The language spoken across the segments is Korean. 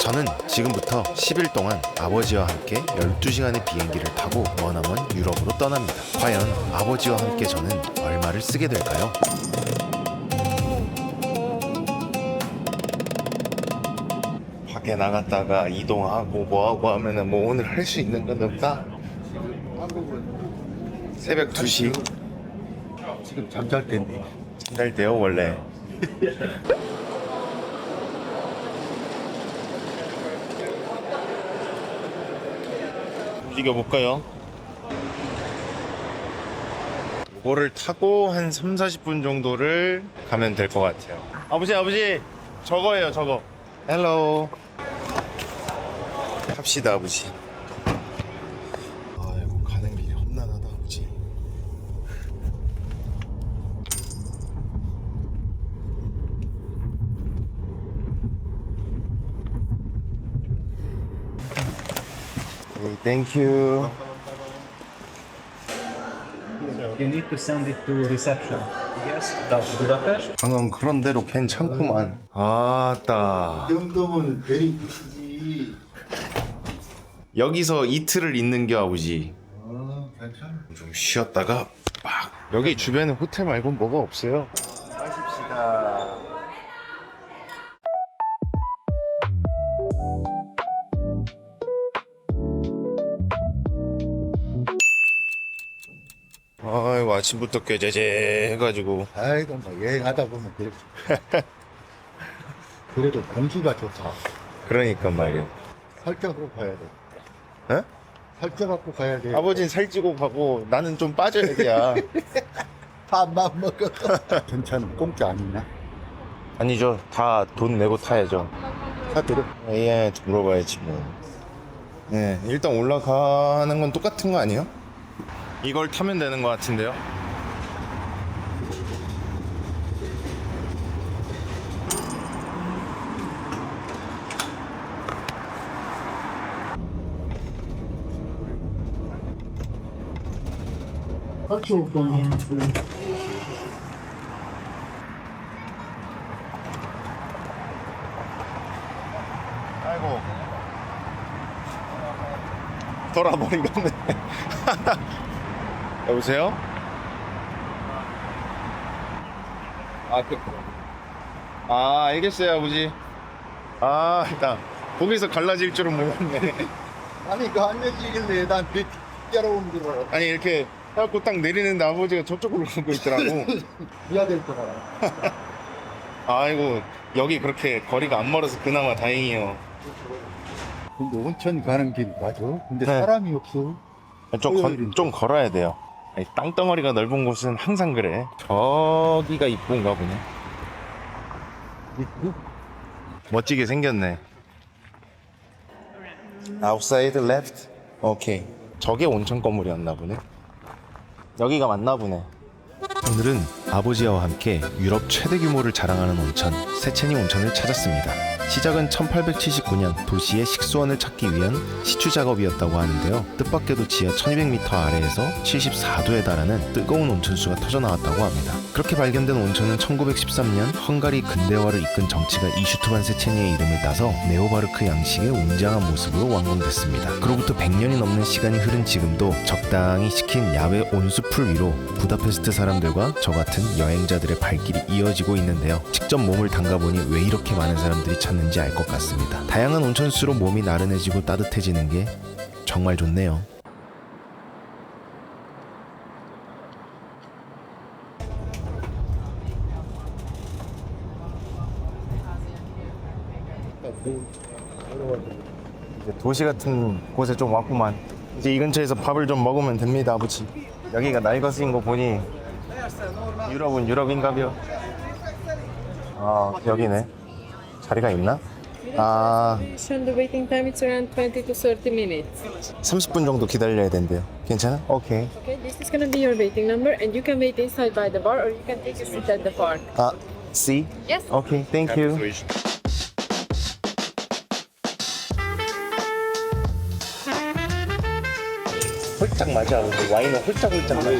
저는 지금부터 10일 동안 아버지와 함께 12시간의 비행기를 타고 머나먼 유럽으로 떠납니다. 과연 아버지와 함께 저는 얼마를 쓰게 될까요? 밖에 나갔다가 이동하고 뭐하고 하면은 뭐 오늘 할 수 있는 건 없다? 새벽 2시 지금 잠잘 텐데. 잠잘 때요 원래. 움직여볼까요? 이거를 타고 한 3-40분 정도를 가면 될 것 같아요. 아버지 저거예요 저거. 헬로. 갑시다 아버지. 아이고 가는 길이 험난하다 아버지. Okay, thank you. You need to send it to reception. Yes, that's Budapest. 방금 그런 대로 괜찮구만. 아따. 이 정도면 베리 끝이지. 여기서 이틀을 있는겨 아버지. 괜찮아. 좀 쉬었다가 막. 여기 주변에 호텔 말고 뭐가 없어요. 마십시다. 아이고 아침부터 꾀재재 해가지고. 아이고 뭐 여행하다 보면 그렇지. 그래도 공기가 좋다. 그러니까 말이야. 살짝으로 가야 돼. 에? 살짝 갖고 가야 돼. 아버지는 살찌고 가고 나는 좀 빠져야 돼야. 밥만 먹어. 괜찮은 공짜 아니냐? 아니죠. 다 돈 내고 타야죠. 사들어. 예, 물어봐야지 뭐. 네, 일단 올라가는 건 똑같은 거 아니에요? 이걸 타면 되는 거 같은데요? 아이고 돌아버리겠네. 여보세요? 알겠어요 아버지. 일단 거기서 갈라질 줄은 몰랐네. 아니 그 알려지길래 난 깨러온 줄 알아. 아니 이렇게 해갖고 딱 내리는데 아버지가 저쪽으로 가고 있더라고. 해야 될 거라. 아이고 여기 그렇게 거리가 안 멀어서 그나마 다행이에요. 근데 온천 가는 길 맞아? 근데 네. 사람이 없어. 좀 걸어야 돼요. 아니, 땅덩어리가 넓은 곳은 항상 그래. 저기가 이쁜가 보네. 멋지게 생겼네. Outside left. 오케이. 저게 온천 건물이었나 보네. 여기가 맞나 보네. 오늘은 아버지와 함께 유럽 최대 규모를 자랑하는 온천 세체니 온천을 찾았습니다. 시작은 1879년 도시의 식수원을 찾기 위한 시추 작업이었다고 하는데요. 뜻밖에도 지하 1200m 아래에서 74도에 달하는 뜨거운 온천수가 터져나왔다고 합니다. 그렇게 발견된 온천은 1913년 헝가리 근대화를 이끈 정치가 이슈투반 세체니의 이름을 따서 네오바르크 양식의 웅장한 모습으로 완공됐습니다. 그로부터 100년이 넘는 시간이 흐른 지금도 적당히 식힌 야외 온수풀 위로 부다페스트 사람들과 저 같은 여행자들의 발길이 이어지고 있는데요. 직접 몸을 담가보니 왜 이렇게 많은 사람들이 찾는지 알 것 같습니다. 다양한 온천수로 몸이 나른해지고 따뜻해지는 게 정말 좋네요. 이제 도시 같은 곳에 좀 왔구만. 이제 이 근처에서 밥을 좀 먹으면 됩니다 아버지. 여기가 날것인 거 보니 유럽은 유럽인가벼. 여기네. 자리가 있나? The waiting time is around 20 to 30 minutes. 30분 정도 기다려야 된대요. 괜찮아? 오케이. Okay, this is gonna be your waiting number, and you can wait inside by the bar, or you can take a seat at the park. C? Yes. 오케이, 땡큐. 홀짝 맞아. 와인은 홀짝홀짝 맞아.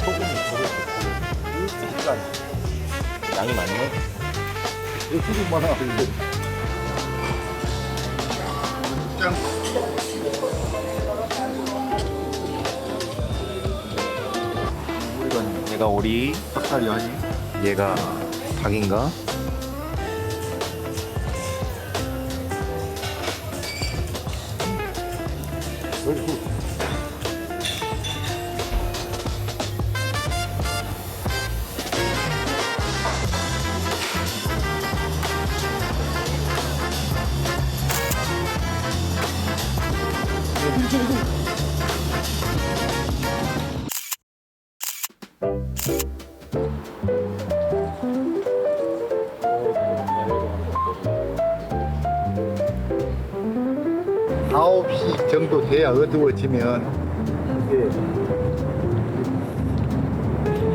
소금이 고르고 양이 많네. 술이 많아. 짱. 얘가 오리, 닭다리 아니? 얘가 닭인가? 아홉 시 정도 돼야 어두워지면 이게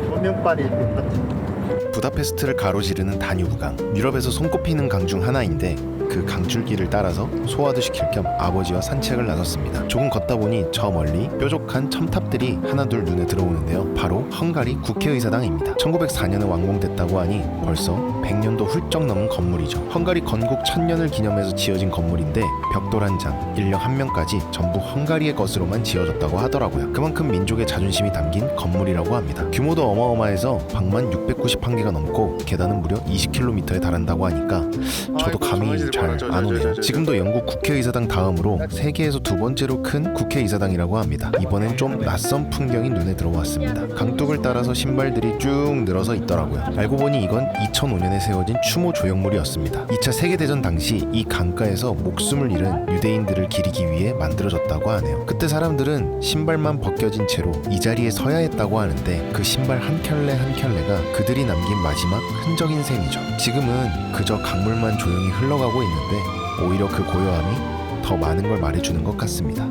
조명빨이 이렇게 부다페스트를 가로지르는 다뉴브강. 유럽에서 손꼽히는 강 중 하나인데 그 강줄기를 따라서 소화도 시킬 겸 아버지와 산책을 나섰습니다. 조금 걷다 보니 저 멀리 뾰족한 첨탑들이 하나둘 눈에 들어오는데요. 바로 헝가리 국회의사당입니다. 1904년에 완공됐다고 하니 벌써 100년도 훌쩍 넘은 건물이죠. 헝가리 건국 1000년을 기념해서 지어진 건물인데 벽돌 한 장, 인력 한 명까지 전부 헝가리의 것으로만 지어졌다고 하더라고요. 그만큼 민족의 자존심이 담긴 건물이라고 합니다. 규모도 어마어마해서 방만 691개가 넘고 계단은 무려 20km에 달한다고 하니까 저도 감이 잘 안 오네요. 지금도 영국 국회의사당 다음으로 세계에서 두 번째로 큰 국회의사당이라고 합니다. 이번엔 좀 낯선 풍경이 눈에 들어왔습니다. 강둑을 따라서 신발들이 쭉 늘어서 있더라고요. 알고 보니 이건 2005년에 세워진 추모 조형물이었습니다. 2차 세계대전 당시 이 강가에서 목숨을 잃은 유대인들을 기리기 위해 만들어졌다고 하네요. 그때 사람들은 신발만 벗겨진 채로 이 자리에 서야 했다고 하는데 그 신발 한 켤레 한 켤레가 그들이 남긴 마지막 흔적인 셈이죠. 지금은 그저 강물만 조용히 흘러가고 있는데 오히려 그 고요함이 더 많은 걸 말해주는 것 같습니다.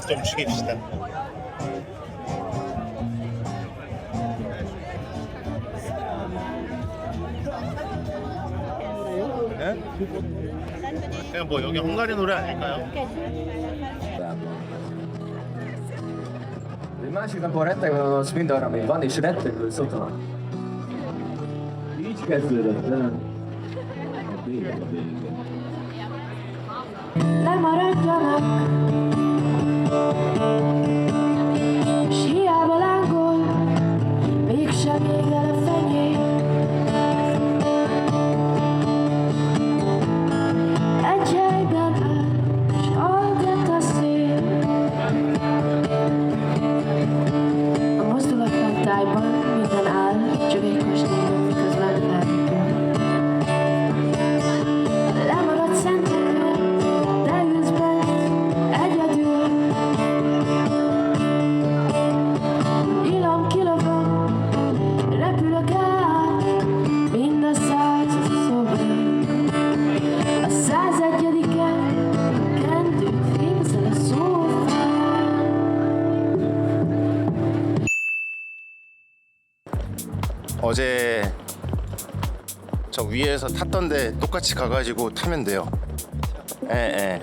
좀 죽입시다. 네? 그냥 뭐 여기 헝가리 노래 아닐까요? Egy másik napon rettegve az mind arra még van, és rettegő szokta. Így kezdődött, de nem. A vége. Lemaradjanak, s hiába lángol, mégsem ég el a fenyő. Egy helyben áll, s hallgat a szél. A mozdulatlan tájban minden áll, csak egy kastélyban miközben elrepül. Lemarad szentekről, de ülsz bent egyedül. Illam kilobog, repülök át mind a 100 szobrán. A 101-en kendők fémszel a szófán. 어제 저 위에서 탔던데 똑같이 가가지고 타면 돼요. 예.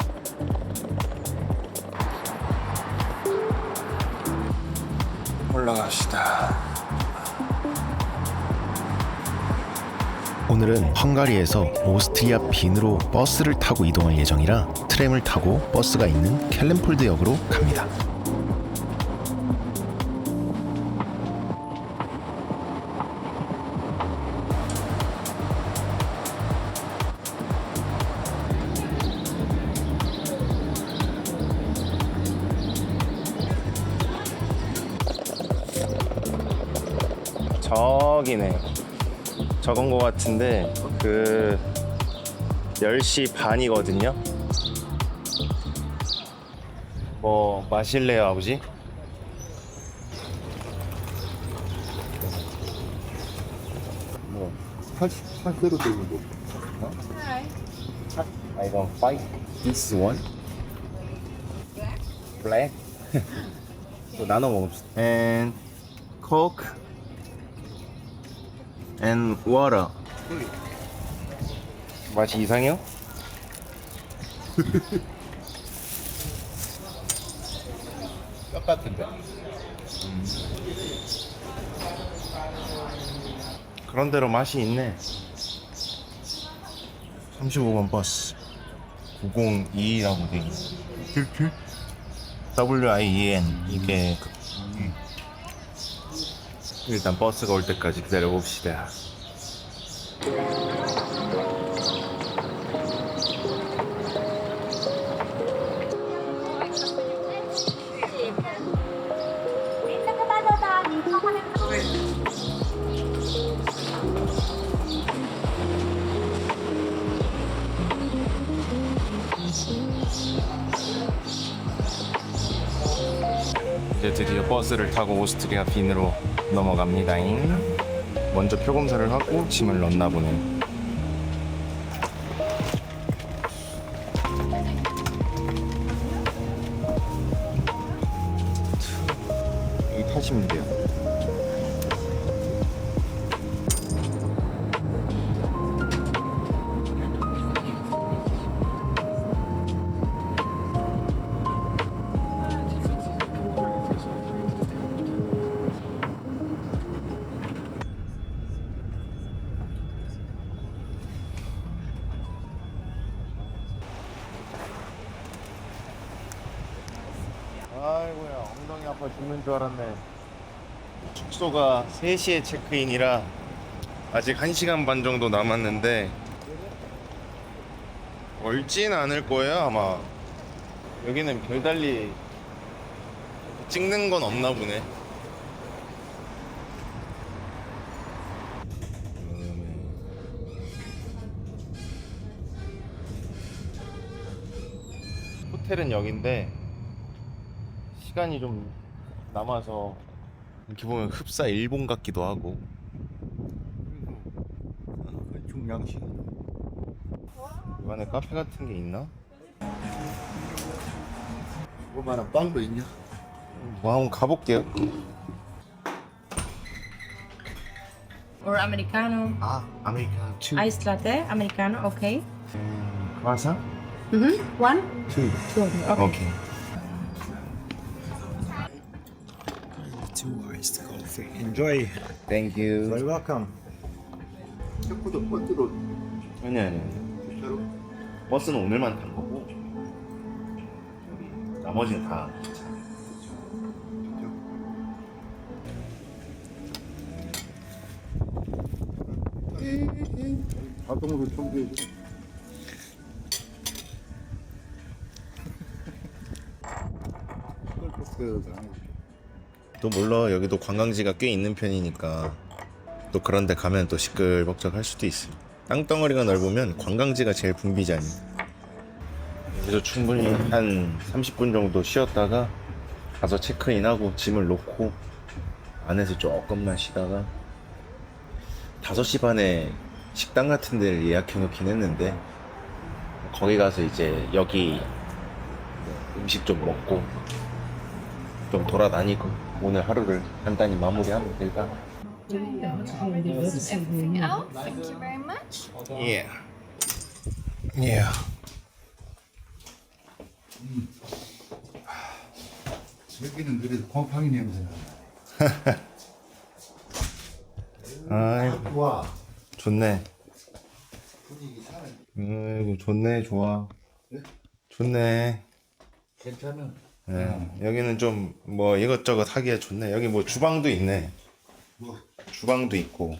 올라갑시다. 오늘은 헝가리에서 오스트리아 빈으로 버스를 타고 이동할 예정이라 트램을 타고 버스가 있는 켈렌폴드 역으로 갑니다. 저기네. 적은 거 같은데 그 10시 반이거든요. 뭐 마실래요, 아버지? 뭐, 팔대로 되고 뭐. I don't fight this one. Black. 또 나눠 먹읍시다. And Coke and water. 맛이 이상해요? 똑같은데. 그런 대로 맛이 있네. 35번 버스 902라고 돼 있어. WIEN 이게 일단 버스가 올 때까지 기다려 봅시다. 이제 드디어 버스를 타고 오스트리아 빈으로 넘어갑니다. 먼저 표 검사를 하고 짐을 넣나 보네. 여기 타시면 돼요. 아이고야, 엉덩이 아파 죽는 줄 알았네. 숙소가 3시에 체크인이라 아직 1시간 반 정도 남았는데 멀진 않을 거예요, 아마. 여기는 별달리 찍는 건 없나 보네. 호텔은 여긴데 시간이 좀 남아서 이렇게 보면 흡사 일본 같기도 하고. 중량식. 이 안에 카페 같은 게 있나? 조그마한 빵도 있냐? 뭐 한번 가볼게요. Or americano, 아, 아메리카노 2. iced latte, americano, okay. 크라상? One, 2. two, okay. 오케이. Enjoy. 땡큐. welcome. 체코도 버스로 아니. 진짜로? 버스는 오늘만 탄 거고 여기 나머지는 다 기차. 자동으로 청소해줘. 또 몰라, 여기도 관광지가 꽤 있는 편이니까 또 그런데 가면 또 시끌벅적할 수도 있어. 땅덩어리가 넓으면 관광지가 제일 붐비잖니. 그래서 충분히 한 30분 정도 쉬었다가 가서 체크인하고 짐을 놓고 안에서 조금만 쉬다가 5시 반에 식당 같은 데를 예약해 놓긴 했는데 거기 가서 이제 여기 음식 좀 먹고 좀 돌아다니고 오늘 하루를 간단히 마무리하면 될까? Everything out. Thank you very much. Yeah. Yeah. 여기는 그래도 곰팡이 냄새 나. 아이고, 와, 좋네. 분위기 사네. 아이고, 좋네, 좋아. 좋네. 괜찮아. 네, 여기는 좀 뭐 이것저것 하기에 좋네. 여기 뭐 주방도 있네. 뭐 주방도 있고.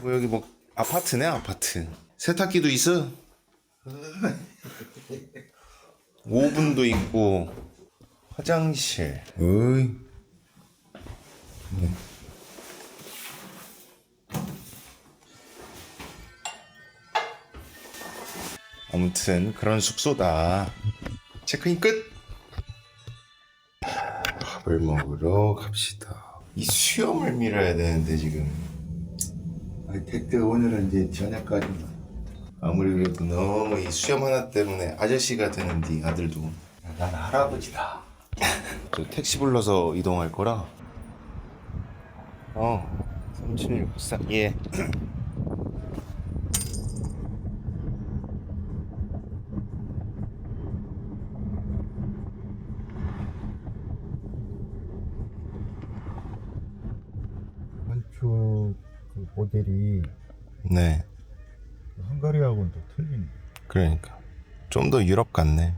뭐 여기 뭐 아파트네, 아파트. 세탁기도 있어. 오븐도 있고. 화장실. 어이. 네. 아무튼 그런 숙소다. 체크인 끝. 밥을 먹으러 갑시다. 이 수염을 밀어야 되는데 지금 아니, 택배 오늘은 이제 저녁까지만. 아무리 그래도 너무 이 수염 하나 때문에 아저씨가 되는 네 아들도. 난 할아버지다. 저 택시 불러서 이동할 거라. 3764. 예. 건축 그 모델이 네. 헝가리하고는 또 틀리네. 그러니까 좀 더 유럽 같네.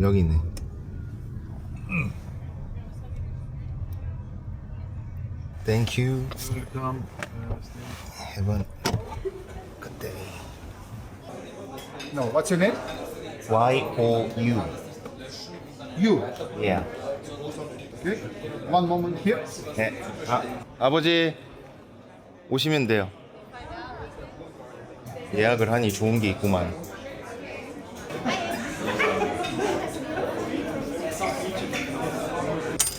여기네. Thank you. Have a good day. No, what's your name? Y-O-U. You. Yeah. Okay. One moment here. 네. 아버지 오시면 돼요. 예약을 하니 좋은 게 있구만.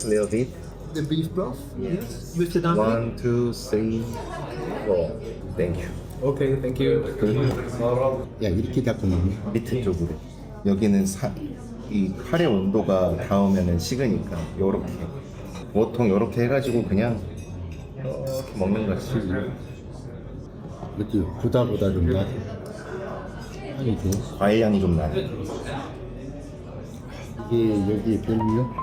Little bit. The beef broth? Yes. With the dumpling? 1, 2, 3, 4. Thank you. Okay, thank you. 야, 이렇게 잡고 먹네. 밑에 쪽으로. 여기는 이 칼의 온도가 닿으면 식으니까 요렇게. 보통 요렇게 해가지고 그냥 이렇게 먹는 거지. 그치, 보다 좀 나. 아니, 과일 향이 좀 나요. 이게 여기 별미요?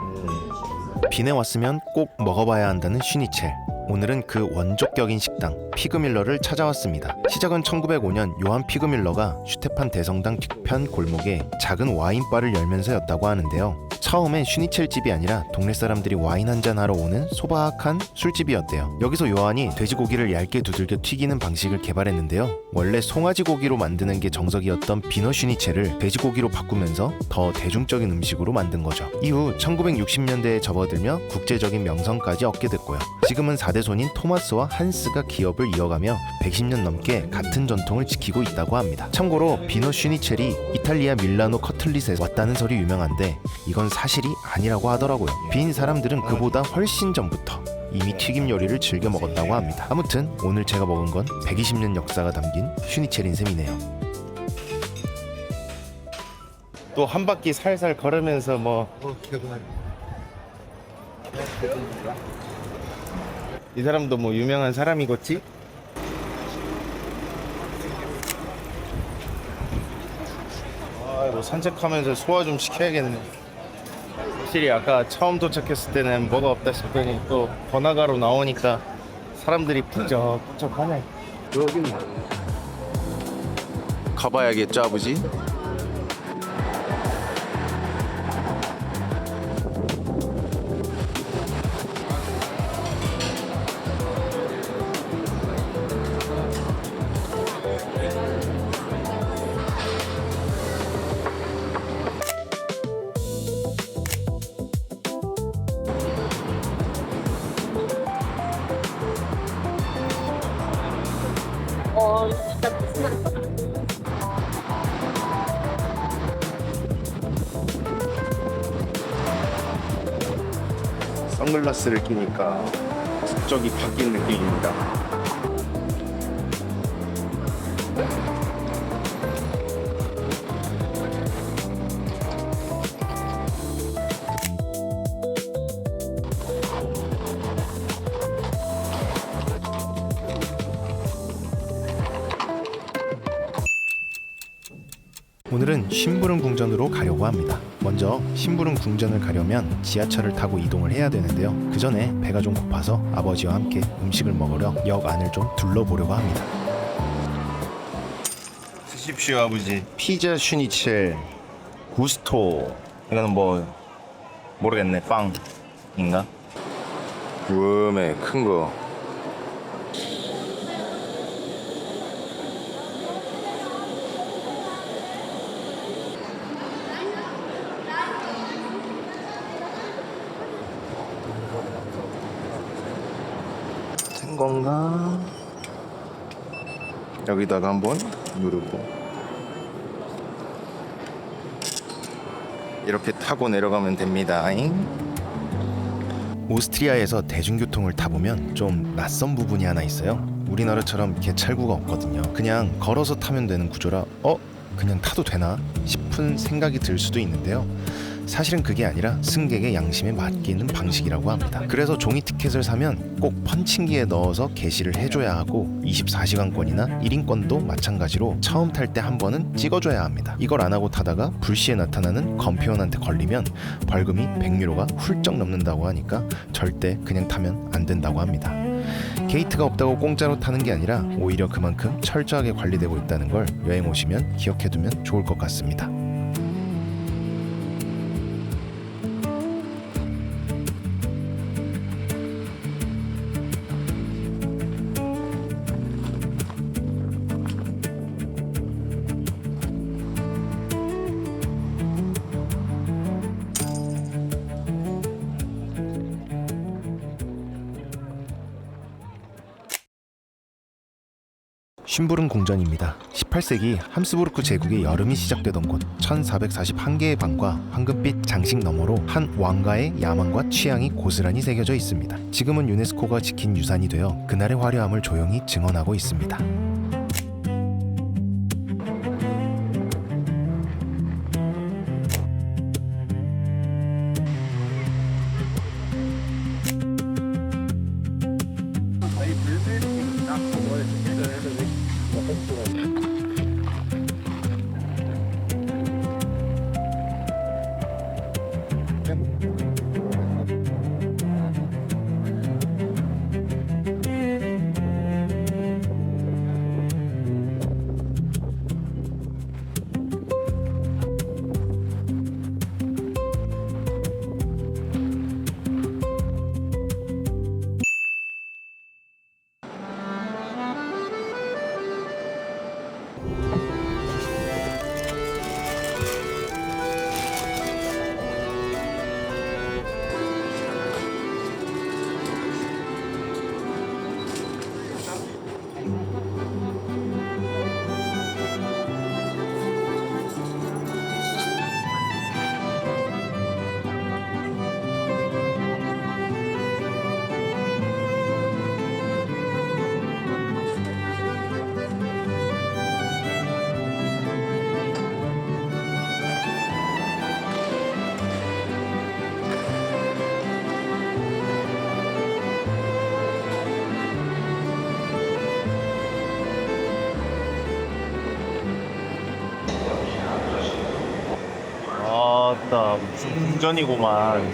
빈에 왔으면 꼭 먹어봐야 한다는 슈니첼. 오늘은 그 원조격인 식당 피그밀러를 찾아왔습니다. 시작은 1905년 요한 피그밀러가 슈테판 대성당 뒤편 골목에 작은 와인바를 열면서였다고 하는데요. 처음엔 슈니첼 집이 아니라 동네 사람들이 와인 한잔 하러 오는 소박한 술집이었대요. 여기서 요한이 돼지고기를 얇게 두들겨 튀기는 방식을 개발했는데요. 원래 송아지 고기로 만드는 게 정석이었던 비너 슈니첼을 돼지고기로 바꾸면서 더 대중적인 음식으로 만든 거죠. 이후 1960년대에 접어들며 국제적인 명성까지 얻게 됐고요. 지금은 4대 손인 토마스와 한스가 기업을 이어가며 110년 넘게 같은 전통을 지키고 있다고 합니다. 참고로 비너 슈니첼이 이탈리아 밀라노 커틀릿에서 왔다는 설이 유명한데 이건 사실이 아니라고 하더라고요. 빈 사람들은 그보다 훨씬 전부터 이미 튀김 요리를 즐겨 먹었다고 합니다. 아무튼 오늘 제가 먹은 건 120년 역사가 담긴 슈니첼인 셈이네요. 또 한 바퀴 살살 걸으면서 이 사람도 뭐 유명한 사람이겠지? 아이고 산책하면서 소화 좀 시켜야겠네. 확실히 아까 처음 도착했을 때는 뭐가 없다 싶더니 또 번화가로 나오니까 사람들이 북적북적하네. 여기는 가봐야겠죠 아버지? 선글라스를 끼니까 국적이 바뀐 느낌입니다. 오늘은 심부름 궁전으로 가려고 합니다. 먼저 심부름 궁전을 가려면 지하철을 타고 이동을 해야 되는데요. 그 전에 배가 좀 고파서 아버지와 함께 음식을 먹으려 역 안을 좀 둘러보려고 합니다. 드십시오 아버지. 피자 슈니첼 구스토. 이거는 뭐 모르겠네. 빵인가? 우음에 큰 거. 된 건가? 여기다가 한번 누르고 이렇게 타고 내려가면 됩니다. 오스트리아에서 대중교통을 타보면 좀 낯선 부분이 하나 있어요. 우리나라처럼 개찰구가 없거든요. 그냥 걸어서 타면 되는 구조라 그냥 타도 되나 싶은 생각이 들 수도 있는데요. 사실은 그게 아니라 승객의 양심에 맡기는 방식이라고 합니다. 그래서 종이 티켓을 사면 꼭 펀칭기에 넣어서 게시를 해줘야 하고 24시간권이나 1인권도 마찬가지로 처음 탈 때 한 번은 찍어줘야 합니다. 이걸 안 하고 타다가 불시에 나타나는 검표원한테 걸리면 벌금이 100유로가 훌쩍 넘는다고 하니까 절대 그냥 타면 안 된다고 합니다. 게이트가 없다고 공짜로 타는 게 아니라 오히려 그만큼 철저하게 관리되고 있다는 걸 여행 오시면 기억해두면 좋을 것 같습니다. 쉰부른 궁전입니다. 18세기 함스부르크 제국의 여름이 시작되던 곳, 1441개의 방과 황금빛 장식 너머로 한 왕가의 야망과 취향이 고스란히 새겨져 있습니다. 지금은 유네스코가 지킨 유산이 되어 그날의 화려함을 조용히 증언하고 있습니다. 아따 무슨 궁전이구만.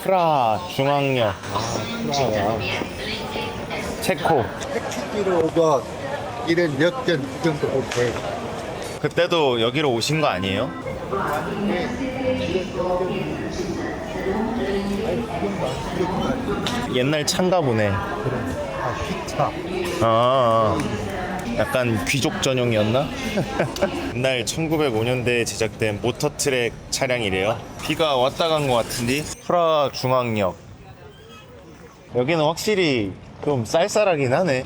프라하 중앙역. 체코. 택시기로 오가 이래 몇전 정도 오게. 그때도 여기로 오신 거 아니에요? 옛날 차인가 보네. 기차. 약간 귀족 전용이었나? 옛날 1905년대에 제작된 모터트랙 차량이래요. 비가 왔다 간 것 같은데. 프라하 중앙역. 여기는 확실히 좀 쌀쌀하긴 하네.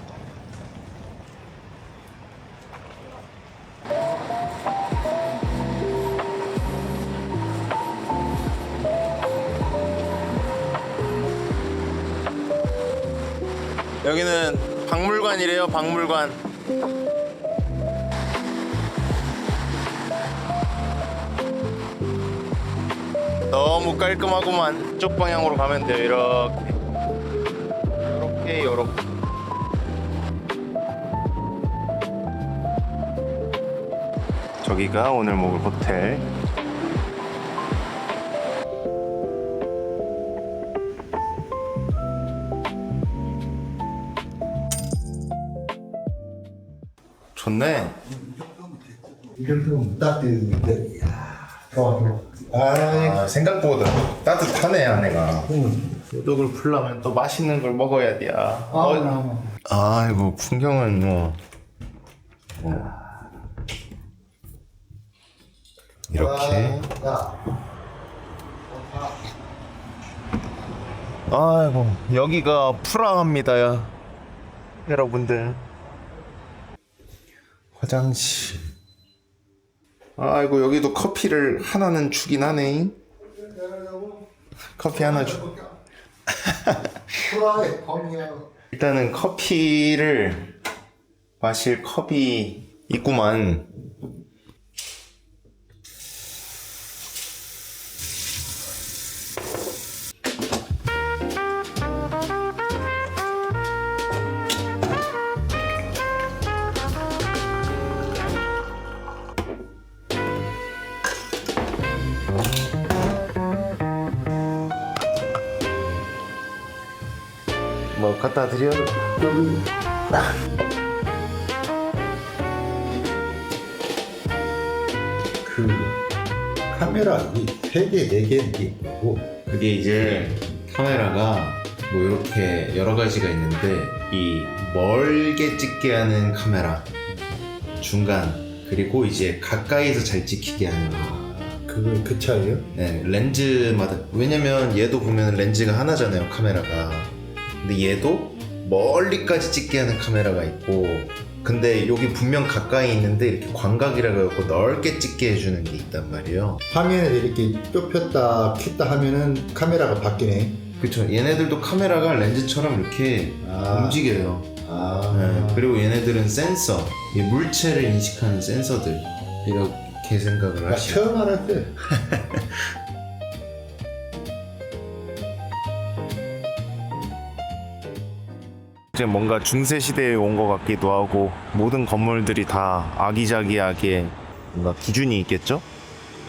여기는 박물관이래요. 박물관. 너무 깔끔하구만. 이쪽 방향으로 가면 돼요. 이렇게. 저기가 오늘 묵을 호텔. 좋네. 이 정도면 따뜻한데. 좋아. 아, 생각보다 따뜻하네 안내가. 소독을 풀려면 또 맛있는 걸 먹어야 돼. 아이고 풍경은 뭐 이렇게. 아이고 여기가 프라하입니다 여러분들. 화장실. 아이고 여기도 커피를 하나는 주긴 하네. 커피 하나 주. 프라이 컴이야. 일단은 커피를 마실 컵이 있구만. 뭐 갖다 드려? 그 카메라 이 3개, 4개 있고 그게 이제 카메라가 뭐 이렇게 여러 가지가 있는데 이 멀게 찍게 하는 카메라, 중간, 그리고 이제 가까이서 잘 찍히게 하는 그건 그 차이에요? 네, 렌즈마다. 왜냐면 얘도 보면 렌즈가 하나잖아요, 카메라가. 근데 얘도 멀리까지 찍게 하는 카메라가 있고, 근데 여기 분명 가까이 있는데 이렇게 광각이라고 해서 넓게 찍게 해주는 게 있단 말이에요. 화면에 이렇게 좁혔다 켰다 하면은 카메라가 바뀌네. 그쵸. 얘네들도 카메라가 렌즈처럼 이렇게 움직여요. 네, 그리고 얘네들은 센서, 이 물체를 인식하는 센서들, 이렇게 생각을 나 하시면. 처음 알았어요. 이제 뭔가 중세 시대에 온 것 같기도 하고, 모든 건물들이 다 아기자기하게 뭔가 기준이 있겠죠?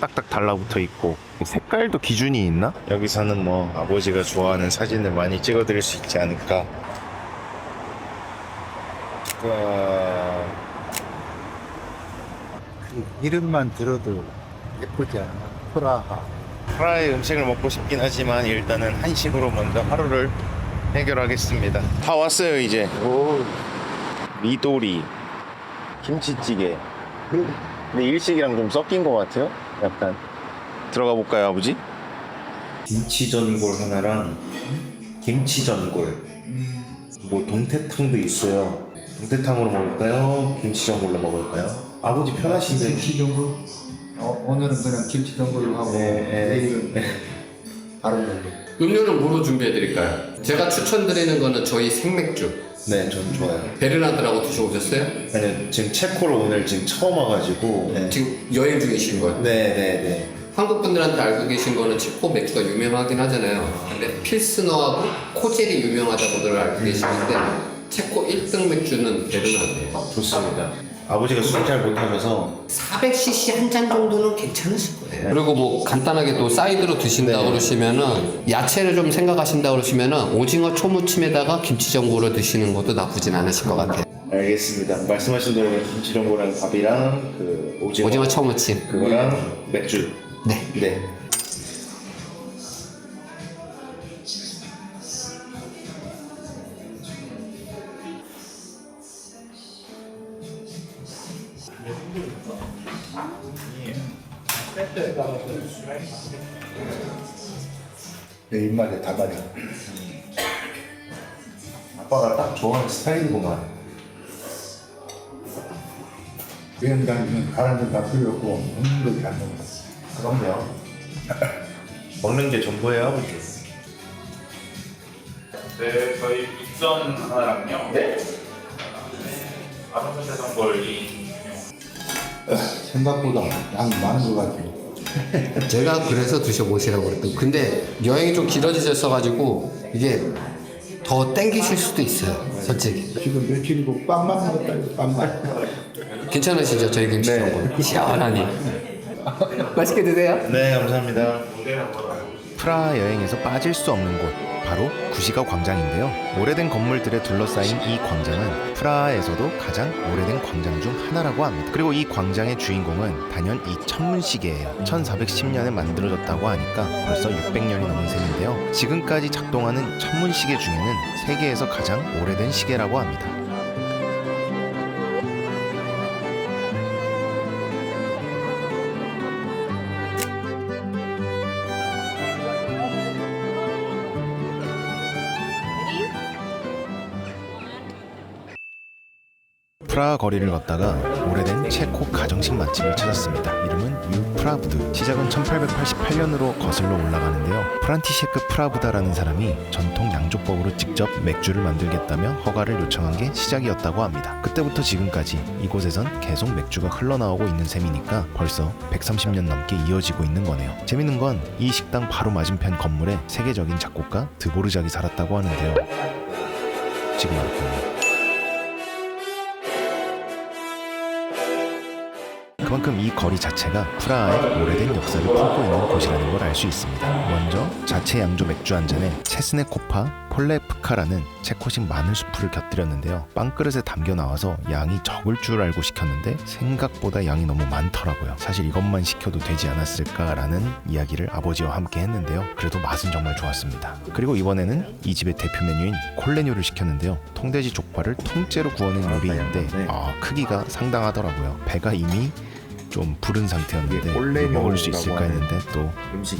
딱딱 달라붙어 있고, 색깔도 기준이 있나? 여기서는 뭐 아버지가 좋아하는 사진을 많이 찍어드릴 수 있지 않을까. 와... 그 이름만 들어도 예쁘지 않아? 프라하. 프라하의 음식을 먹고 싶긴 하지만 일단은 한식으로 먼저 하루를 해결하겠습니다. 다 왔어요 이제. 오, 미도리, 김치찌개. 근데 일식이랑 좀 섞인 것 같아요. 약간. 들어가 볼까요, 아버지? 김치전골 하나랑 김치전골. 뭐 동태탕도 있어요. 동태탕으로 먹을까요? 김치전골로 먹을까요? 아버지 편하신데. 김치전골? 오늘은 그냥 김치전골로 하고 내일은 다른 걸로. 음료는 뭐로 준비해 드릴까요? 제가 추천드리는 거는 저희 생맥주 네, 전 좋아요. 베르나드라고 드셔보셨어요? 아니, 지금 체코를 오늘 지금 처음 와가지고. 네. 지금 여행 중이신 거예요? 네네네. 한국 분들한테 알고 계신 거는 체코 맥주가 유명하긴 하잖아요. 근데 필스너하고 코젤이 유명하다고들 알고 계시는데 체코 1등 맥주는 베르나드예요. 좋습니다. 아버지가 술 잘 못하셔서 400cc 한 잔 정도는 괜찮으실 거예요. 그리고 뭐 간단하게 또 사이드로 드신다 네. 그러시면은 야채를 좀 생각하신다 그러시면은 오징어 초무침에다가 김치전골을 드시는 것도 나쁘진 않으실 것 같아요. 알겠습니다. 말씀하신 대로 김치전골랑 밥이랑 그 오징어 초무침. 그거랑 맥주. 네. 네. 내 입맛에 다 맞아. 아빠가 딱 좋아하는 스타일이구만. 여행 다니면 가는 데다 필요 없고 먹는 거 잘 먹어. 그럼요. 먹는 게 전부예요, 아버지. 네, 저희 육전 하나랑요. 네. 아름다운 전골이 생각보다 양이 많은 것 같아요. 제가 그래서 드셔보시라고 그랬던. 근데 여행이 좀 길어지셨어가지고 이게 더 땡기실 수도 있어요, 솔직히. 지금 며칠이고 빵만 먹었다 이거 빵만. 괜찮으시죠, 저희 김치전골? 시원하니. 맛있게 드세요. 네, 감사합니다. 프라하 여행에서 빠질 수 없는 곳, 바로 구시가 광장인데요. 오래된 건물들에 둘러싸인 이 광장은 프라하에서도 가장 오래된 광장 중 하나라고 합니다. 그리고 이 광장의 주인공은 단연 이 천문시계예요. 1410년에 만들어졌다고 하니까 벌써 600년이 넘은 셈인데요. 지금까지 작동하는 천문시계 중에는 세계에서 가장 오래된 시계라고 합니다. 프라하 거리를 걷다가 오래된 체코 가정식 맛집을 찾았습니다. 이름은 유프라브드. 시작은 1888년으로 거슬러 올라가는데요. 프란티셰크 프라브다라는 사람이 전통 양조법으로 직접 맥주를 만들겠다며 허가를 요청한 게 시작이었다고 합니다. 그때부터 지금까지 이곳에선 계속 맥주가 흘러나오고 있는 셈이니까 벌써 130년 넘게 이어지고 있는 거네요. 재밌는 건 이 식당 바로 맞은편 건물에 세계적인 작곡가 드보르작이 살았다고 하는데요. 지금 알았군요. 그만큼 이 거리 자체가 프라하의 오래된 역사를 품고 있는 곳이라는 걸 알 수 있습니다. 먼저 자체 양조 맥주 한 잔에 체스네코파 폴레프카라는 체코식 마늘수프를 곁들였는데요. 빵그릇에 담겨 나와서 양이 적을 줄 알고 시켰는데 생각보다 양이 너무 많더라고요. 사실 이것만 시켜도 되지 않았을까라는 이야기를 아버지와 함께 했는데요. 그래도 맛은 정말 좋았습니다. 그리고 이번에는 이 집의 대표 메뉴인 콜레뇨를 시켰는데요. 통돼지 족발을 통째로 구워낸 요리인데 크기가 상당하더라고요. 배가 이미 좀 부른 상태였는데 먹을 수 있을까 했는데 또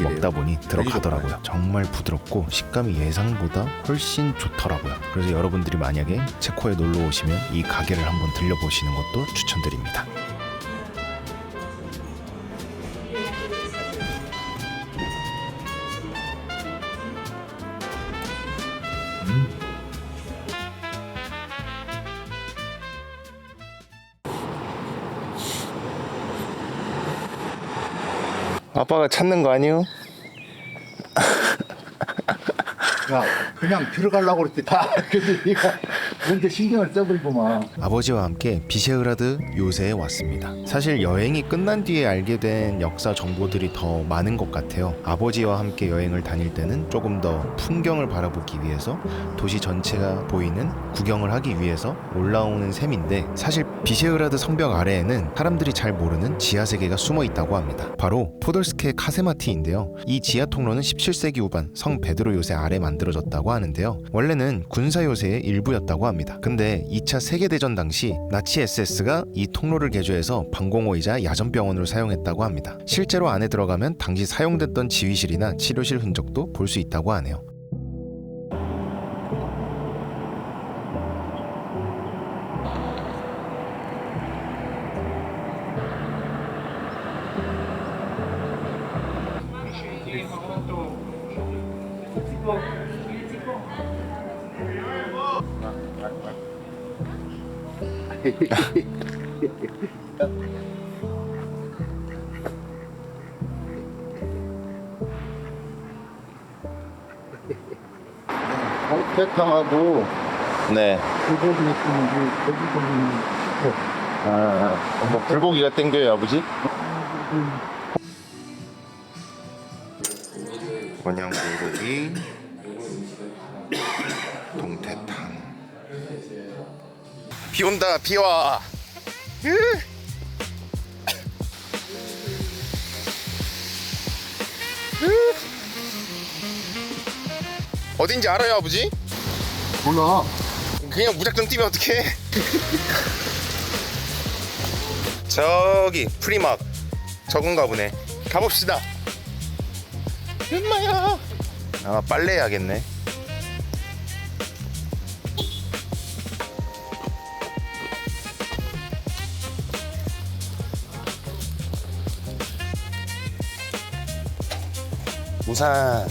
먹다 보니 들어가더라고요. 정말 부드럽고 식감이 예상보다 훨씬 좋더라고요. 그래서 여러분들이 만약에 체코에 놀러 오시면 이 가게를 한번 들려보시는 것도 추천드립니다. 아빠가 찾는 거 아니에요? 야, 그냥 들어가려고 그랬지 다. 근데 네가 먼저 신경을 써버리고만. 아버지와 함께 비셰흐라드 요새에 왔습니다. 사실 여행이 끝난 뒤에 알게 된 역사 정보들이 더 많은 것 같아요. 아버지와 함께 여행을 다닐 때는 조금 더 풍경을 바라보기 위해서 도시 전체가 보이는 구경을 하기 위해서 올라오는 셈인데, 사실 비셰흐라드 성벽 아래에는 사람들이 잘 모르는 지하세계가 숨어 있다고 합니다. 바로 포돌스케 카세마티인데요. 이 지하 통로는 17세기 후반 성 베드로 요새 아래 만들어졌다고 하는데요. 원래는 군사 요새의 일부였다고 합니다. 근데 2차 세계대전 당시 나치 SS가 이 통로를 개조해서 방공호이자 야전병원으로 사용했다고 합니다. 실제로 안에 들어가면 당시 사용됐던 지휘실이나 치료실 흔적도 볼 수 있다고 하네요. 설탕하고 네. 불고기 있으면 돼지고기는 뭐 불고기가 땡겨요, 아버지? 원형 불고기, 동태탕. 비 온다, 비 와. 어딘지 알아요, 아버지? 몰라. 그냥 무작정 뛰면 어떡해? 저기 프리막 저건가 보네. 가봅시다. 엄마야. 아, 빨래 해야겠네. 우산.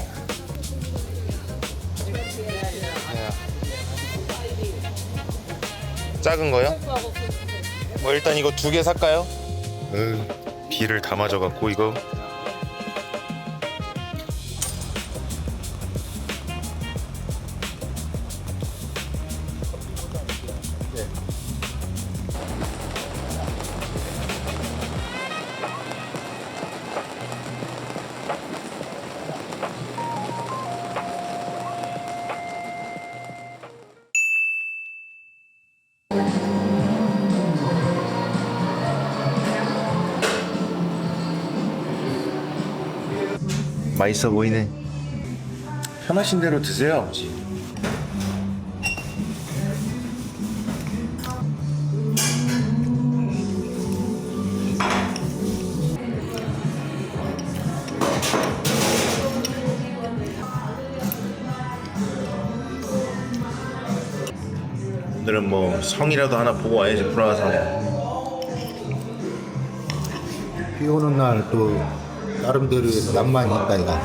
작은 거요? 뭐 일단 이거 2개 살까요? 비를 다 맞아갖고 이거. 맛있어 보이네. 편하신 대로 드세요, 아버지. 오늘은 뭐 성이라도 하나 보고 와야지 프라하성. 비 오는 날 또 나름대로 낭만이 있다 이거.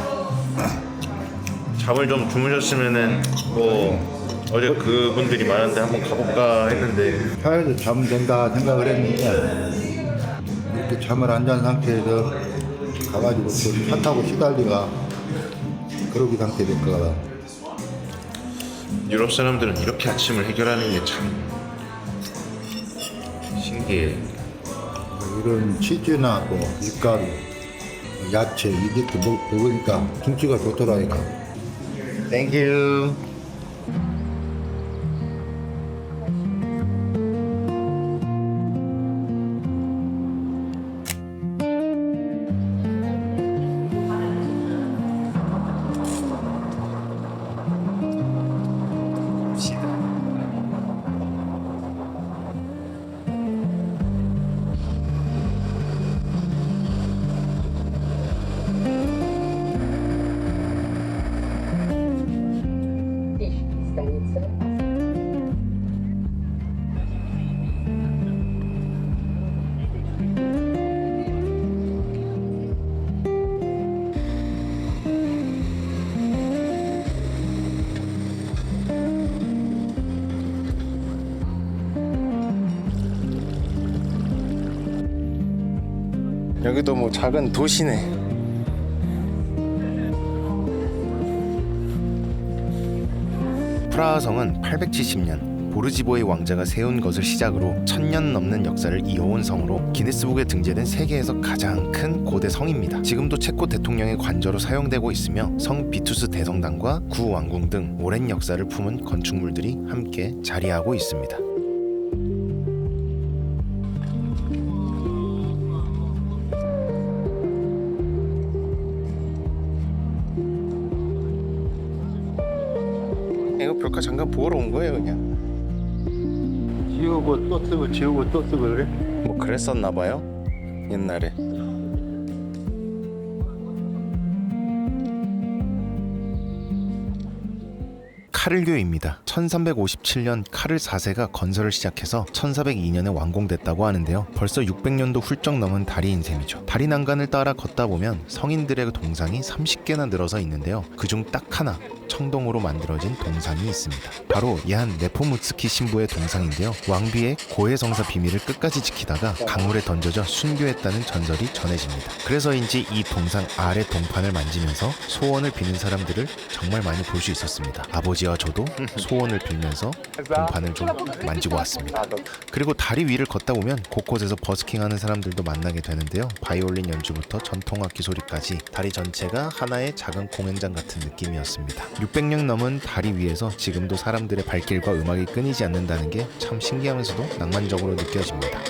잠을 좀 주무셨으면은 뭐 어제 그분들이 많은데 한번 가볼까 했는데 차에서 자면 된다 생각을 했는데 이렇게 잠을 안 잔 상태에서 가가지고 또 차 타고 시달리가 그러기 상태 될 거다. 유럽 사람들은 이렇게 아침을 해결하는 게 참 신기해. 이런 치즈나 또 밀가루, 야채 이렇게 먹으니까 김치가 좋더라니까. 땡큐. 여기도 뭐 작은 도시네. 프라하성은 870년 보르지보의 왕자가 세운 것을 시작으로 1000년 넘는 역사를 이어온 성으로 기네스북에 등재된 세계에서 가장 큰 고대 성입니다. 지금도 체코 대통령의 관저로 사용되고 있으며 성 비투스 대성당과 구왕궁 등 오랜 역사를 품은 건축물들이 함께 자리하고 있습니다. 이거 벽화 잠깐 보러 온 거예요 그냥. 지우고 또 쓰고 지우고 또 쓰고 그래? 뭐 그랬었나 봐요 옛날에. 카를교입니다. 1357년 카를 4세가 건설을 시작해서 1402년에 완공됐다고 하는데요. 벌써 600년도 훌쩍 넘은 다리인 셈이죠. 다리 난간을 따라 걷다 보면 성인들의 동상이 30개나 늘어서 있는데요. 그중 딱 하나 청동으로 만들어진 동상이 있습니다. 바로 야한 네포무츠키 신부의 동상인데요. 왕비의 고해성사 비밀을 끝까지 지키다가 강물에 던져져 순교했다는 전설이 전해집니다. 그래서인지 이 동상 아래 동판을 만지면서 소원을 비는 사람들을 정말 많이 볼 수 있었습니다. 아버지와 저도 소원을 빌면서 동판을 좀 만지고 왔습니다. 그리고 다리 위를 걷다 보면 곳곳에서 버스킹하는 사람들도 만나게 되는데요. 바이올린 연주부터 전통악기 소리까지 다리 전체가 하나의 작은 공연장 같은 느낌이었습니다. 600년 넘은 다리 위에서 지금도 사람들의 발길과 음악이 끊이지 않는다는 게 참 신기하면서도 낭만적으로 느껴집니다.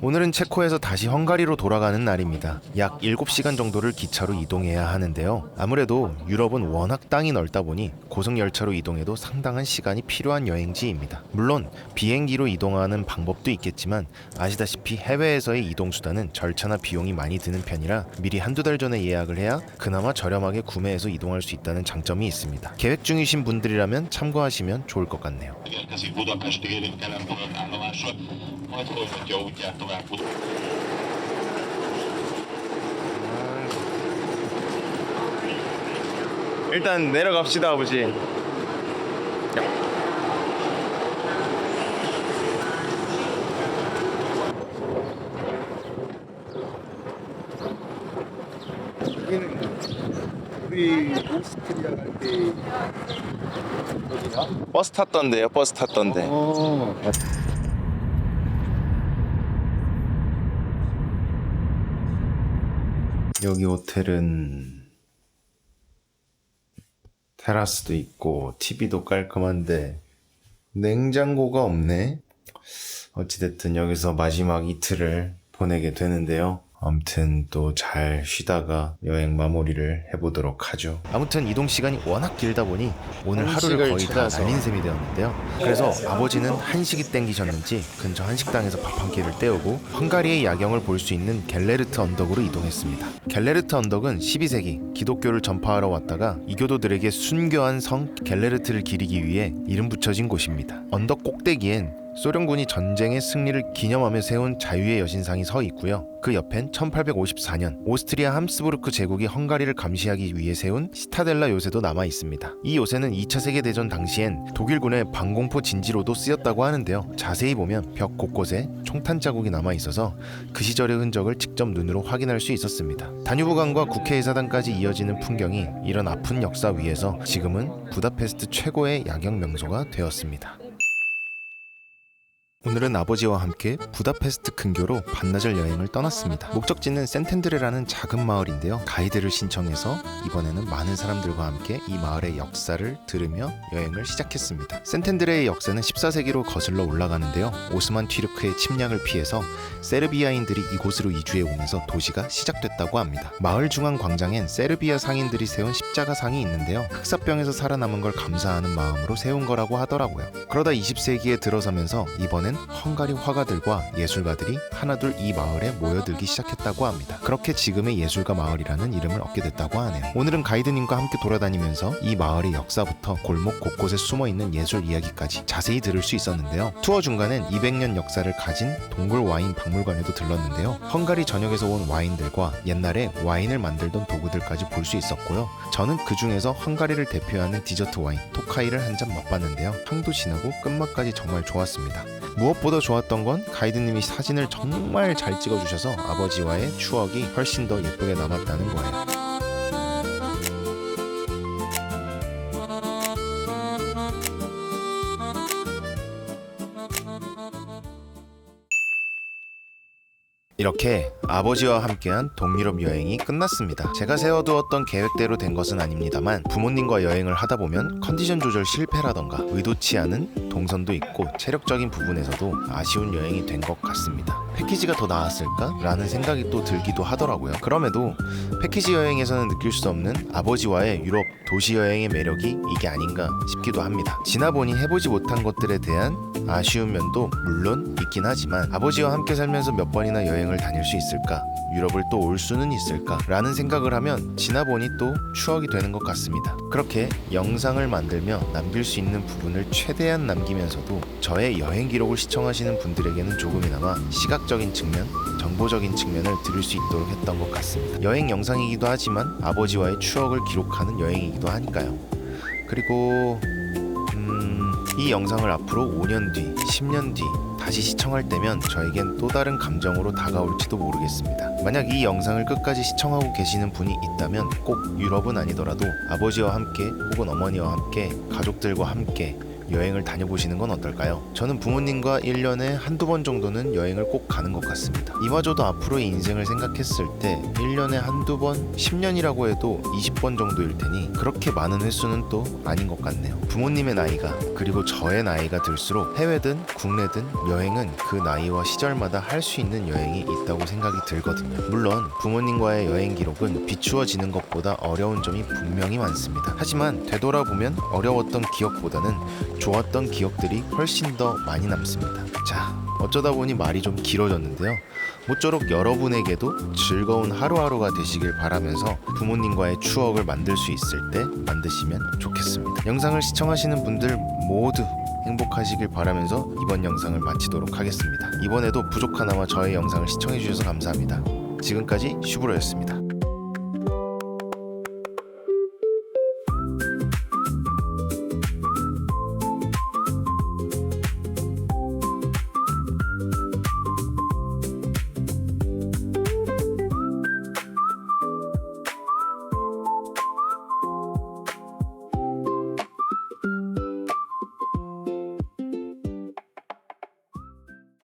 오늘은 체코에서 다시 헝가리로 돌아가는 날입니다. 약 7시간 정도를 기차로 이동해야 하는데요. 아무래도 유럽은 워낙 땅이 넓다 보니 고속열차로 이동해도 상당한 시간이 필요한 여행지입니다. 물론 비행기로 이동하는 방법도 있겠지만 아시다시피 해외에서의 이동수단은 절차나 비용이 많이 드는 편이라 미리 한두 달 전에 예약을 해야 그나마 저렴하게 구매해서 이동할 수 있다는 장점이 있습니다. 계획 중이신 분들이라면 참고하시면 좋을 것 같네요. 일단 내려갑시다 아버지. 여기는 우리 오스트리아 갈 때 어디야? 버스 탔던데요. 버스 탔던데. 여기 호텔은 테라스도 있고 TV도 깔끔한데 냉장고가 없네. 어찌됐든 여기서 마지막 이틀을 보내게 되는데요. 아무튼 또 잘 쉬다가 여행 마무리를 해보도록 하죠. 아무튼 이동 시간이 워낙 길다 보니 오늘 하루를 거의 다 날린 셈이 되었는데요. 그래서 아버지는 한식이 땡기셨는지 근처 한식당에서 밥 한 끼를 때우고 헝가리의 야경을 볼 수 있는 갤레르트 언덕으로 이동했습니다. 갤레르트 언덕은 12세기 기독교를 전파하러 왔다가 이교도들에게 순교한 성 갤레르트를 기리기 위해 이름 붙여진 곳입니다. 언덕 꼭대기엔 소련군이 전쟁의 승리를 기념하며 세운 자유의 여신상이 서 있고요. 그 옆엔 1854년 오스트리아 함스부르크 제국이 헝가리를 감시하기 위해 세운 시타델라 요새도 남아 있습니다. 이 요새는 2차 세계대전 당시엔 독일군의 방공포 진지로도 쓰였다고 하는데요. 자세히 보면 벽 곳곳에 총탄 자국이 남아 있어서 그 시절의 흔적을 직접 눈으로 확인할 수 있었습니다. 다뉴브강과 국회의사당까지 이어지는 풍경이 이런 아픈 역사 위에서 지금은 부다페스트 최고의 야경 명소가 되었습니다. 오늘은 아버지와 함께 부다페스트 근교로 반나절 여행을 떠났습니다. 목적지는 센텐드레라는 작은 마을인데요. 가이드를 신청해서 이번에는 많은 사람들과 함께 이 마을의 역사를 들으며 여행을 시작했습니다. 센텐드레의 역사는 14세기로 거슬러 올라가는데요. 오스만 튀르크의 침략을 피해서 세르비아인들이 이곳으로 이주해 오면서 도시가 시작됐다고 합니다. 마을 중앙 광장엔 세르비아 상인들이 세운 십자가상이 있는데요. 흑사병에서 살아남은 걸 감사하는 마음으로 세운 거라고 하더라고요. 그러다 20세기에 들어서면서 이번엔 헝가리 화가들과 예술가들이 하나둘 이 마을에 모여들기 시작했다고 합니다. 그렇게 지금의 예술가 마을이라는 이름을 얻게 됐다고 하네요. 오늘은 가이드님과 함께 돌아다니면서 이 마을의 역사부터 골목 곳곳에 숨어있는 예술 이야기까지 자세히 들을 수 있었는데요. 투어 중간엔 200년 역사를 가진 동굴 와인 박물관에도 들렀는데요. 헝가리 전역에서 온 와인들과 옛날에 와인을 만들던 도구들까지 볼 수 있었고요. 저는 그 중에서 헝가리를 대표하는 디저트 와인 토카이를 한 잔 맛봤는데요. 향도 진하고 끝맛까지 정말 좋았습니다. 무엇보다 좋았던 건 가이드님이 사진을 정말 잘 찍어주셔서 아버지와의 추억이 훨씬 더 예쁘게 남았다는 거예요. 이렇게 아버지와 함께한 동유럽 여행이 끝났습니다. 제가 세워두었던 계획대로 된 것은 아닙니다만 부모님과 여행을 하다 보면 컨디션 조절 실패라던가 의도치 않은 동선도 있고 체력적인 부분에서도 아쉬운 여행이 된 것 같습니다. 패키지가 더 나았을까? 라는 생각이 또 들기도 하더라고요. 그럼에도 패키지 여행에서는 느낄 수 없는 아버지와의 유럽 도시 여행의 매력이 이게 아닌가 싶기도 합니다. 지나보니 해보지 못한 것들에 대한 아쉬운 면도 물론 있긴 하지만 아버지와 함께 살면서 몇 번이나 여행을 다닐 수 있을까? 유럽을 또 올 수는 있을까? 라는 생각을 하면 지나보니 또 추억이 되는 것 같습니다. 그렇게 영상을 만들며 남길 수 있는 부분을 최대한 남기면서도 저의 여행 기록을 시청하시는 분들에게는 조금이나마 시각적인 측면, 정보적인 측면을 들을 수 있도록 했던 것 같습니다. 여행 영상이기도 하지만 아버지와의 추억을 기록하는 여행이기도 하니까요. 그리고 이 영상을 앞으로 5년 뒤, 10년 뒤 다시 시청할 때면 저에겐 또 다른 감정으로 다가올지도 모르겠습니다. 만약 이 영상을 끝까지 시청하고 계시는 분이 있다면 꼭 유럽은 아니더라도 아버지와 함께 혹은 어머니와 함께 가족들과 함께 여행을 다녀보시는 건 어떨까요? 저는 부모님과 1년에 한두 번 정도는 여행을 꼭 가는 것 같습니다. 이마저도 앞으로의 인생을 생각했을 때 1년에 한두 번, 10년이라고 해도 20번 정도일 테니 그렇게 많은 횟수는 또 아닌 것 같네요. 부모님의 나이가 그리고 저의 나이가 들수록 해외든 국내든 여행은 그 나이와 시절마다 할 수 있는 여행이 있다고 생각이 들거든요. 물론 부모님과의 여행 기록은 비추어지는 것보다 어려운 점이 분명히 많습니다. 하지만 되돌아보면 어려웠던 기억보다는 좋았던 기억들이 훨씬 더 많이 남습니다. 자, 어쩌다 보니 말이 좀 길어졌는데요. 모쪼록 여러분에게도 즐거운 하루하루가 되시길 바라면서 부모님과의 추억을 만들 수 있을 때 만드시면 좋겠습니다. 영상을 시청하시는 분들 모두 행복하시길 바라면서 이번 영상을 마치도록 하겠습니다. 이번에도 부족하나마 저의 영상을 시청해주셔서 감사합니다. 지금까지 슈브로였습니다.